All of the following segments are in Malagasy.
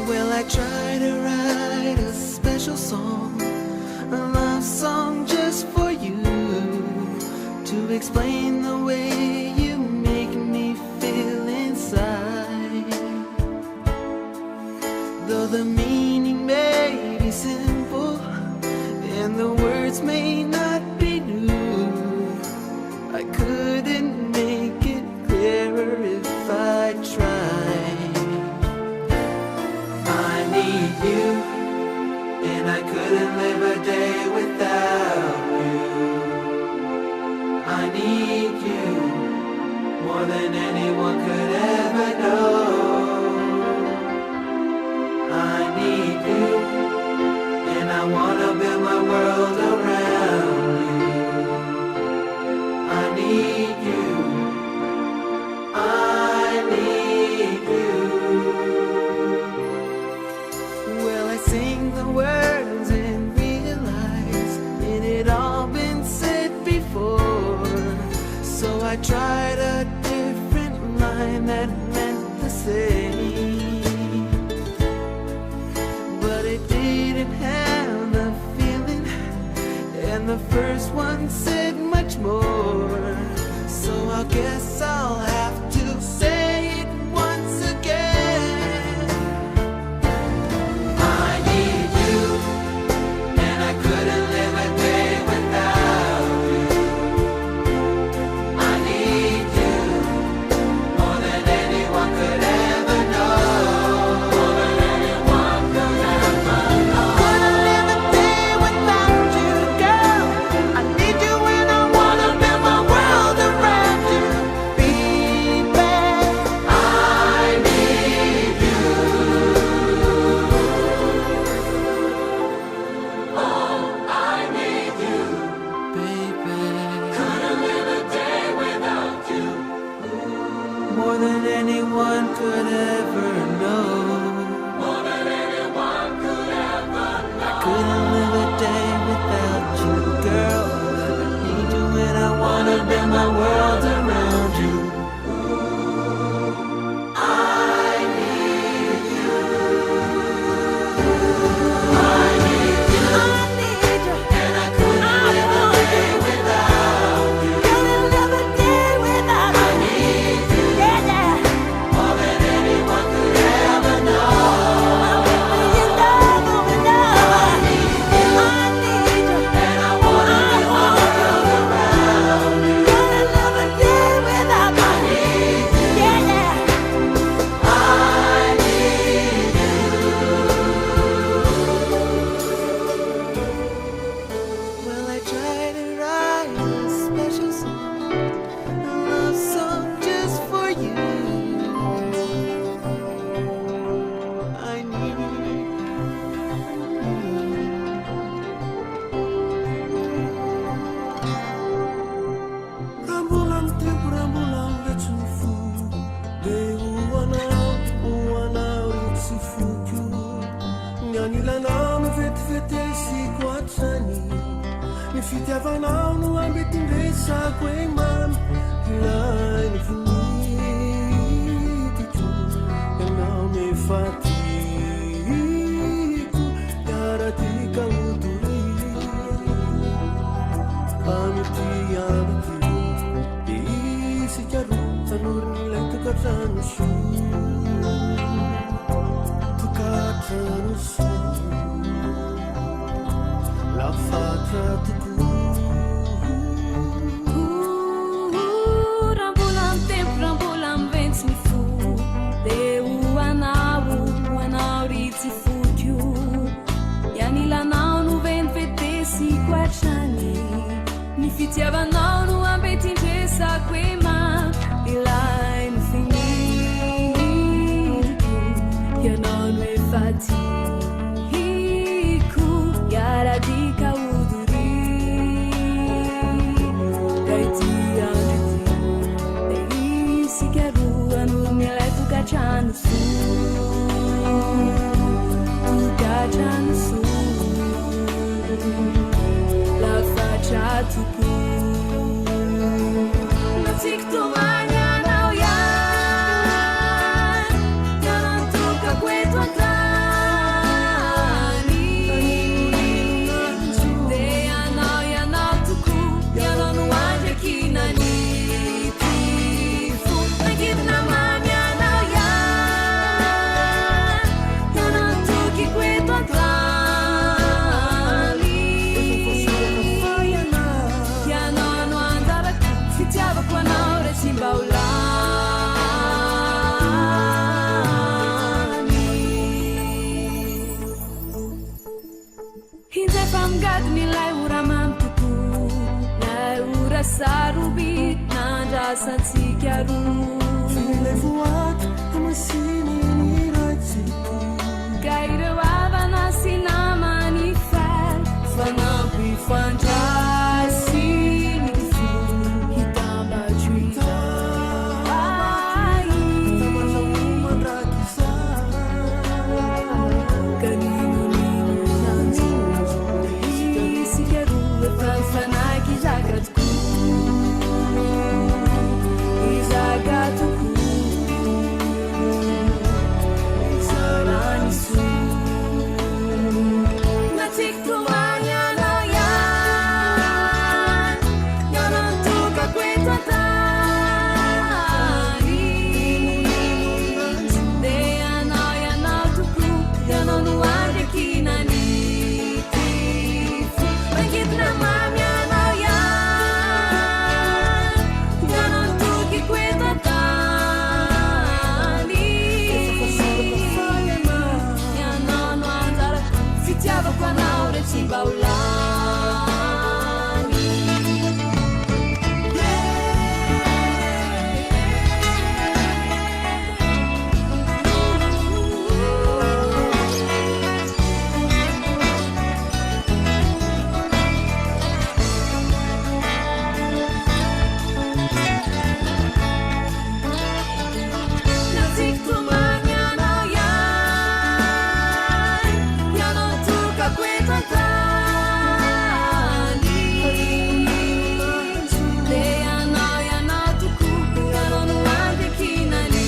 Well, I try to write a special song, a love song just for you, to explain the way you make me feel inside. Though the meaning may be simple and the words may not be new, I couldn't make it clearer if I tried. You, and I couldn't live a day without you. I need you more than anyone could ever know. I need you, and I wanna build my world around you. I need you. I need you. Sing the words and realize it had all been said before. So I tried a different line that meant the same, but it didn't have the feeling, and the first one said much more. So I guess I'll have to say it once again. fitiavanao no ambetindresako e mamy ilay ny finitiko ianao mefatiko iaratika otori amity amity isika ro tanoriny ilay tokatrano so tokatrano so lafatra toko rambola amy tempo rambola amy ventsy ny fo deo anao ry tsy fotio ianilanao no venivetesiko atrany ny fitiavanao no ambetindresako e ma ilay ny finiriko ianao no efatiko iaradika odori gaity andrety de isika roa no milay tokatrano so tokatrano so lafatra toko natsiko tomany anao iany ianantoka koeto antany de ianao toko ianao no andrekinany tifo nankidina mamy anao iany ianantoky koeto antany ianao no anjarako fitiavako anao re tsy mba ho lany hinjay famingadiny ilay ora mamy toko lay ora sarobit nandrasantsika ro ilay voaky amasiny ny ratsiko ka ireo avana sy namany fal fanampy fandrasy ny fo hitambatroita mandrakisa kaninonino nanjo isika roa fanfanaky izaka toko izaka toko izarany so natsiko tomany anao iany ianantoka koeto antany de ianao toko ianao no andrekinany tifo mangidina mamy anao iany ianantoky koeto antany ianao no anjarako fitiavako anao re tsy mba ho lany natsiko tomany anao iany ianantoka koeto antany de ianao toko ianao no andrekinany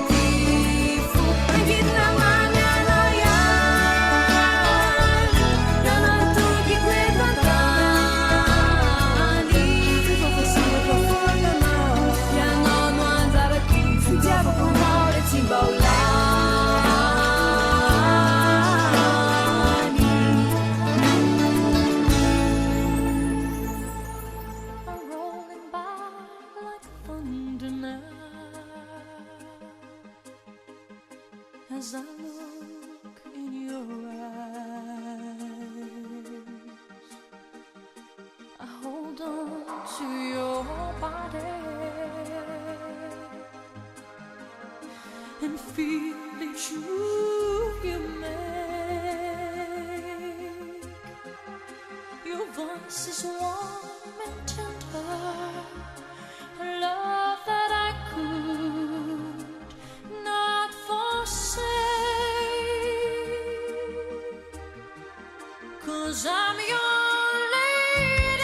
tifo mangidina mamy anao iany ianantoky koeto antany ianao no anjarako fitiavako anao re tsy mba ho lany I'm rolling by like thunder now as I look in your eyes. I hold on to your body and feel each move you make. Your voice is warm and tender, a love that I could not forsake. 'Cause I'm your lady.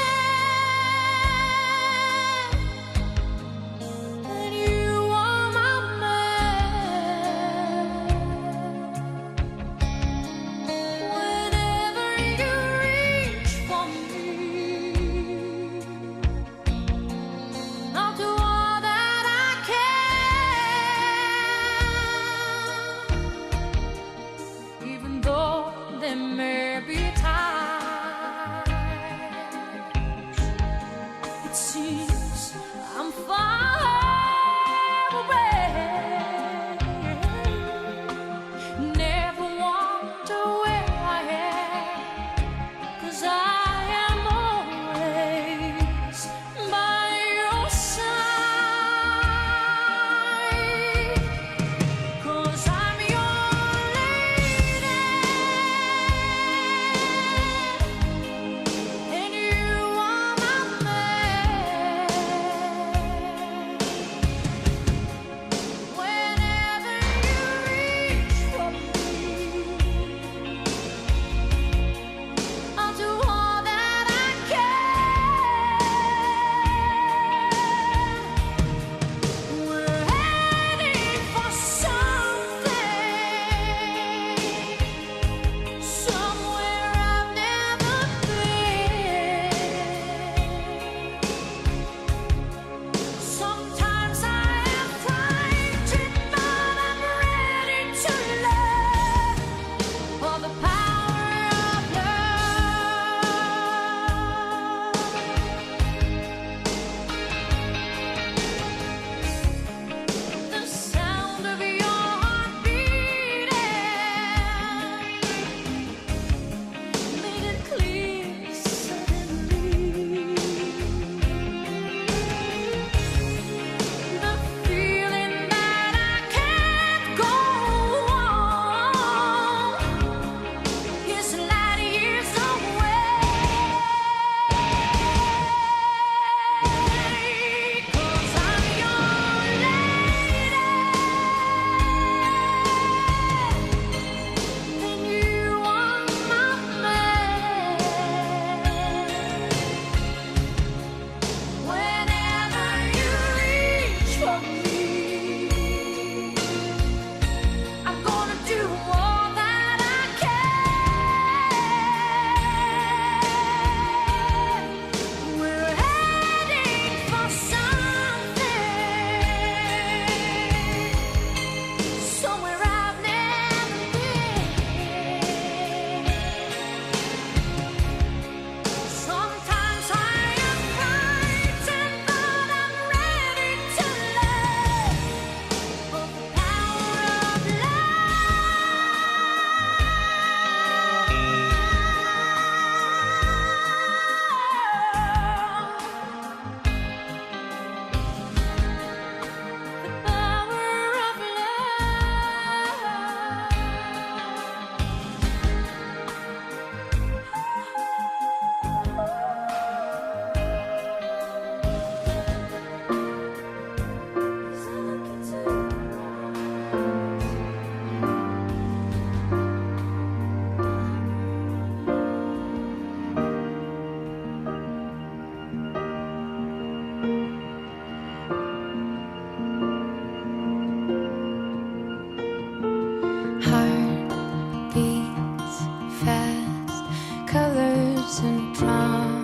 and promises,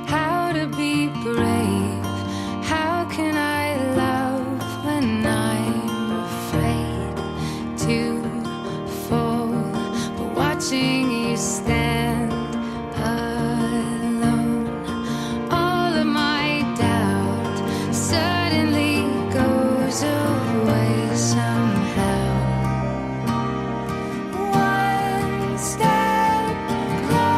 how to be brave, how can I love when I'm afraid to fall, but watching you stand alone, all of my doubt suddenly goes away somehow. One step closer.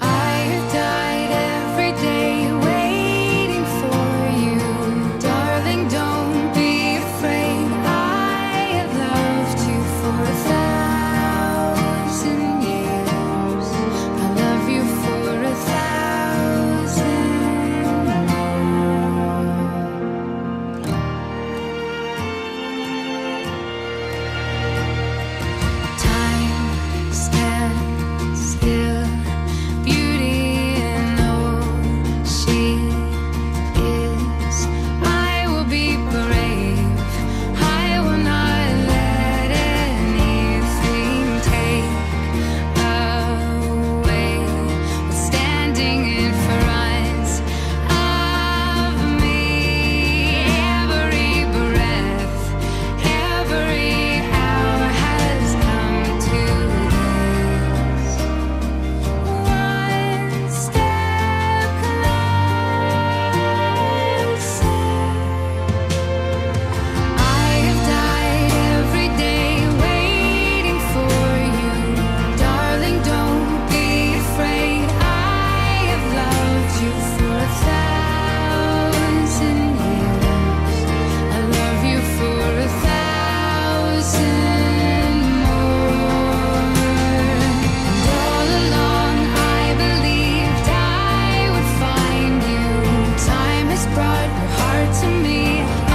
I have died every day waiting for you, darling, don't be afraid. I have loved you for 1,000 years. I love you for 1,000 more. Time stands still, beauty in all she is. I will be brave, I will not let anything take away what's standing in front of me. Every breath, every hour has come to this. One step closer. I have died every day waiting for you, darling, don't be afraid. I have loved you for 1,000 years. I love you for 1,000 more. And all along I believed I would find you. Time has brought your heart to me. I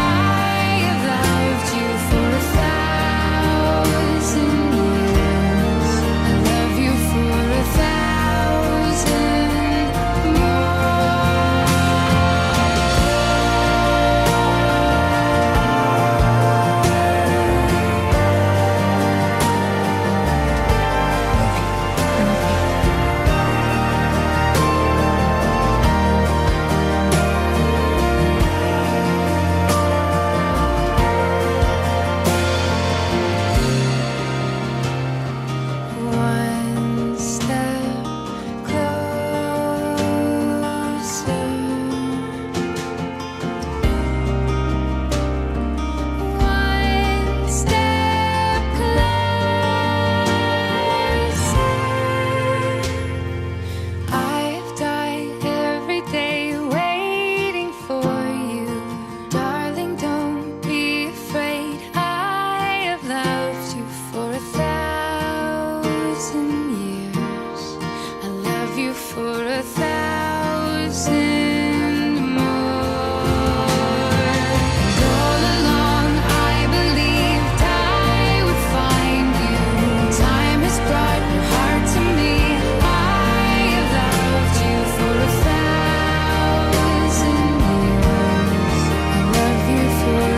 have loved you for 1,000 years. I love you for 1,000 One step closer. One step closer. I've died every day waiting for you, darling, don't be afraid. I have loved you for 1,000 years. I love you for 1,000 more. And all along I believed I would find you. Time has brought your heart to me. I have loved you for 1,000 years. I love you for 1,000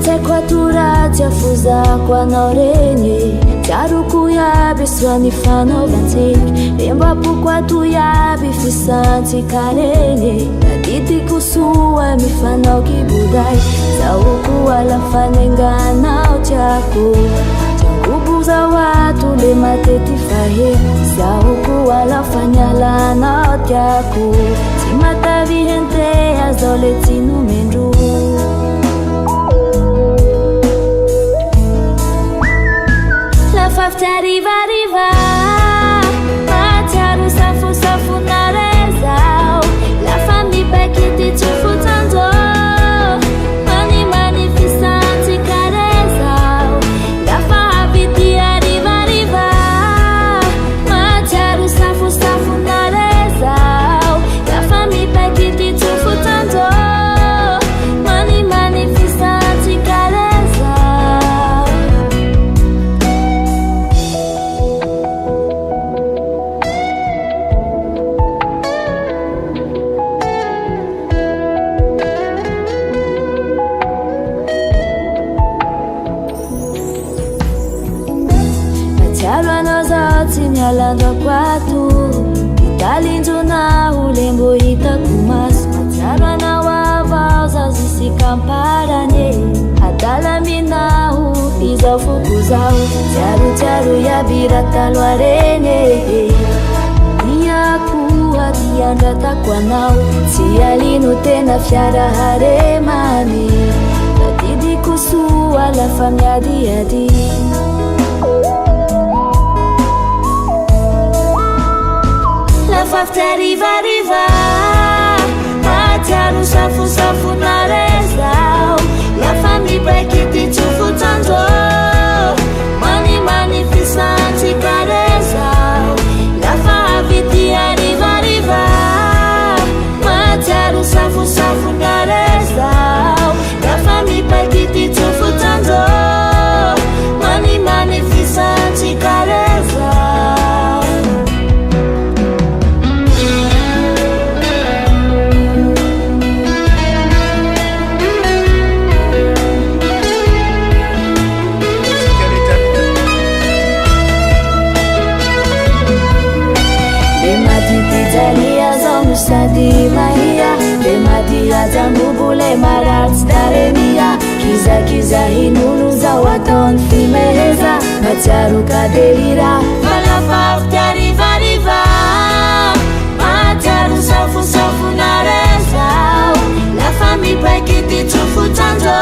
Tekwatura tiafuza kwanao renye Tiaruku yaby soany fanaovantsika Embapoko yaby fisantsika renye Tadidiko soa mifanao kiboday Zaho alafanenganao tiako Tiako zao ato le matety fahe Zaho alafanyalanao tiako Tsy matavy hentea zao le tsy nomendro arriva, arriva. Matiaro safu narezao. La famille paquete tu futando. Mani magnificanti carezao. La famille arriva, arriva. Matiaro safu narezao. La famille paquete tu futando. Mani magnificanti carezao. Mialando kwatu italinjo na ulembo itakumaso matsaro anao zazisikamparanye adalaminahu izao fokuzao tsiarotsiaro iabira taloarene niakoa tiandratako anao tsy alino tena fiaraharemany tadidiko soa lafa miadiady. Arriva, arriva. Matiaro safu narezao. La famille paquete tu futando. Mani magnificanti carezao. La famille arriva, arriva. Matiaro safu narezao. La famille paquete tu futando. Mani magnificanti carezao. Sadi Maria, de Madia Zambubule Marats Daremia, Kiza Hinulu Zawaton Fimeza, Matiaro Cadelira, Malafaf Arriva, Riva, Matiaro safu narezao, La famille paquete tu futando,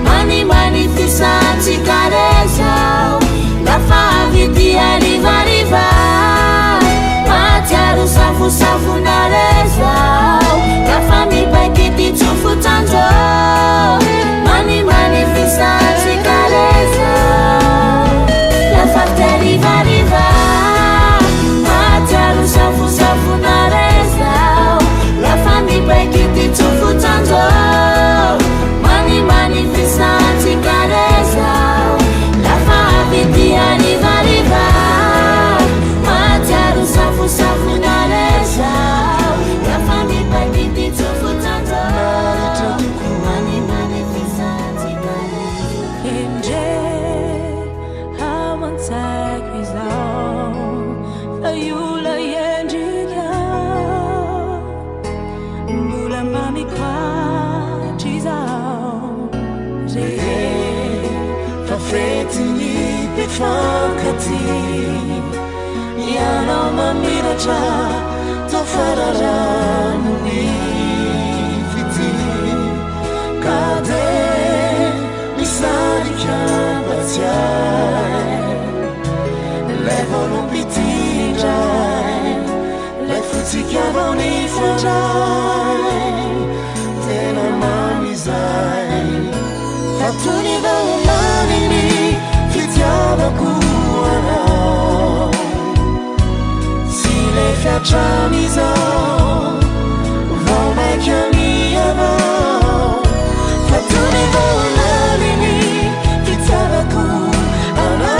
Mani magnificanti carezao, La famille arriva, riva. Matiaro safu narezao. La famille paquete tu futando. Mani magnificanti carezao. La famille arriva, arriva. Matiaro safu narezao. La famille paquete tu futando. Mani magnificanti carezao. La famille arriva, arriva. Matiaro safu narezao. La famille paquete tu futando. Mani magnificanti carezao. Inje hamantakizao. Ayula yenjika. Mula mami kwa chizao. Fa frente ni pefakati. Yana mamira cha tofararani fiti kade misari kambatiai levono pitijai le futi chiavoni fajai tena mamizai fatuni velanini fitiava kuana le facciami so, non è che mi amo, fattori volani, pizzava tu, ana,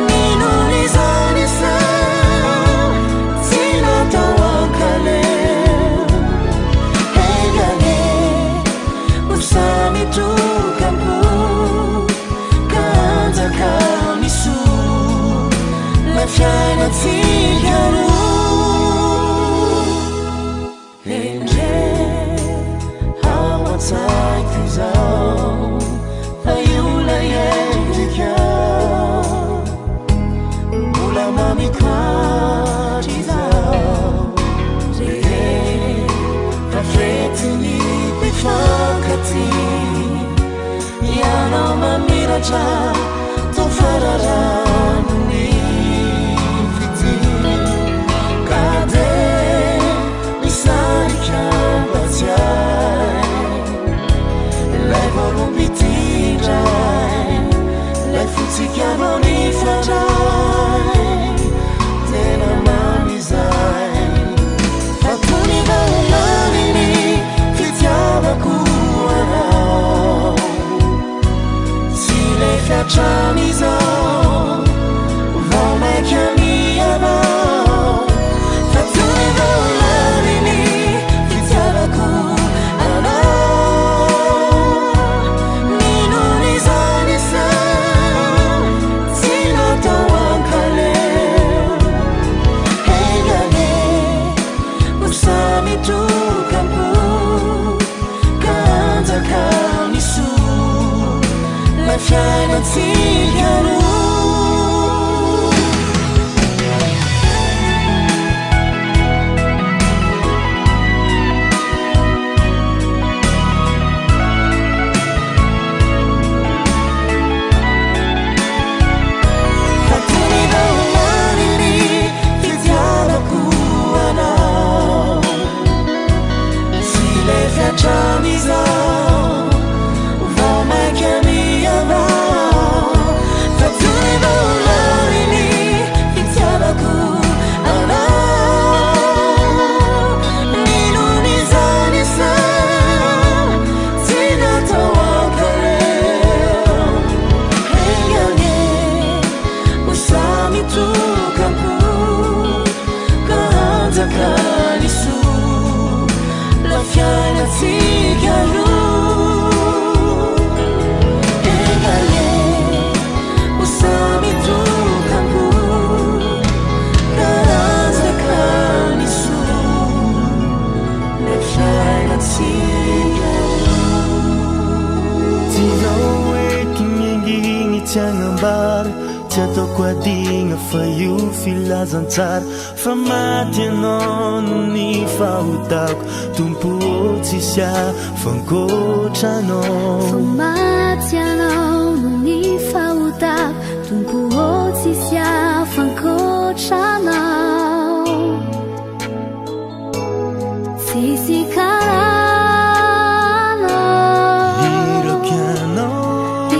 ni non isani sa, sila tawakale, hey gane, usami efatra tofararany fity ka de misarika mbatsiay lay volombitindray lay fotsikanao ny fandray tena mamizay fatony vaolaniny fitiavako anao tsy le fiatramizao vao maika mianao fatony vaolaniny fitiavako anao ninon'izany sa tsy natao ankaleo hengane usamitukako kanjakanisu lafyanatsigaru Chamizao, vao maika miamao fatony vaolaniny fitiavako anao ninon'izany sa tsy natao ankaleo hengane usamitukako kahanjakanisu lafyanatsigaru engale usamitukako kahanjakanisu lafyanatsigaru tizao ekinenginy tiagnambara tsy ataoko adigna fa io filazantsara fa maty anao no ny fahotako tompo tsisy afankotranao maty anao no ny fahotako tompo tsisy afankotranao tsisy karanao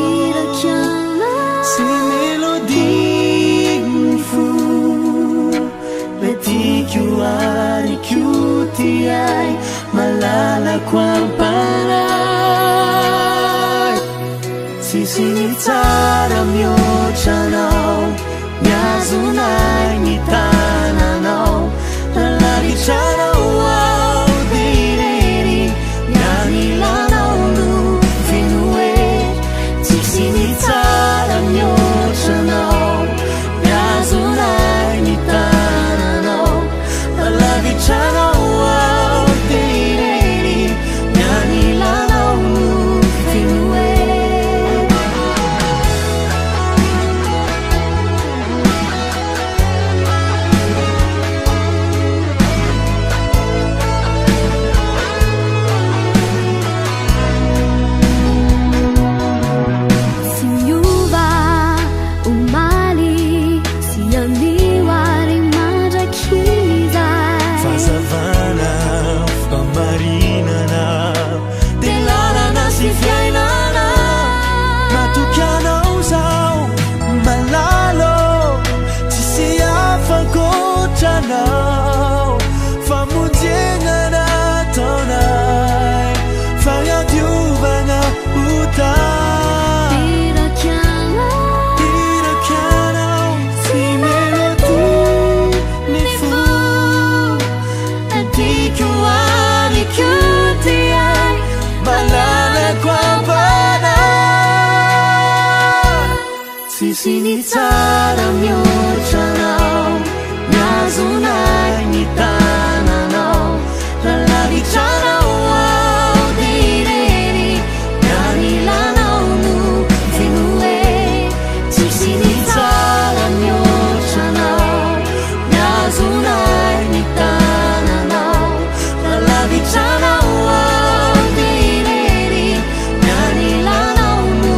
irakianao sy melodiny fo metiko ariko ty ai malalako amparay tsisy ny tsara mihoatranao miazonay ny tananao nalaritranao ao diriry mianilanao no finoe tsisy ny tsara mihoatranao miazonay ny tananao nalaritranao ao diriry mianilanao no finoe Sinyuva umali sianiwari madrakiza fazavana famarinana delarana sy fiainana matokianao zao malalo tsisy afankotranao famonjena nataonay fagnadiovana otay irakianao sy melody ny fo Adiko ariko ty ai malalako ampana tsisy ny tsara mihoatranao miazonay ny tananao nalaritranao ao diriry mianilanao no finoe tsisy ny tsara mihoatranao miazonay ny tananao nalaritranao ao diriry mianilanao no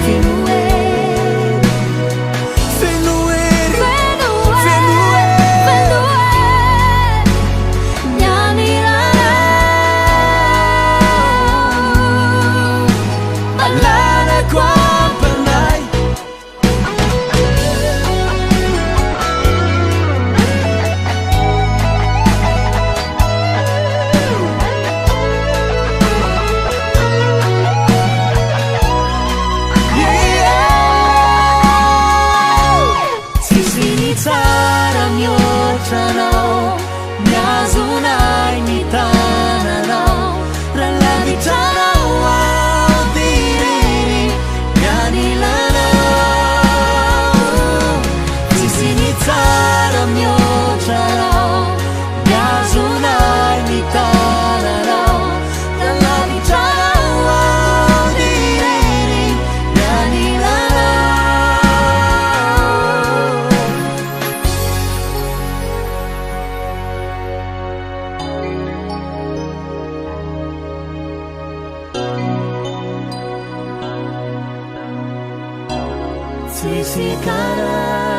finoe Sisi kara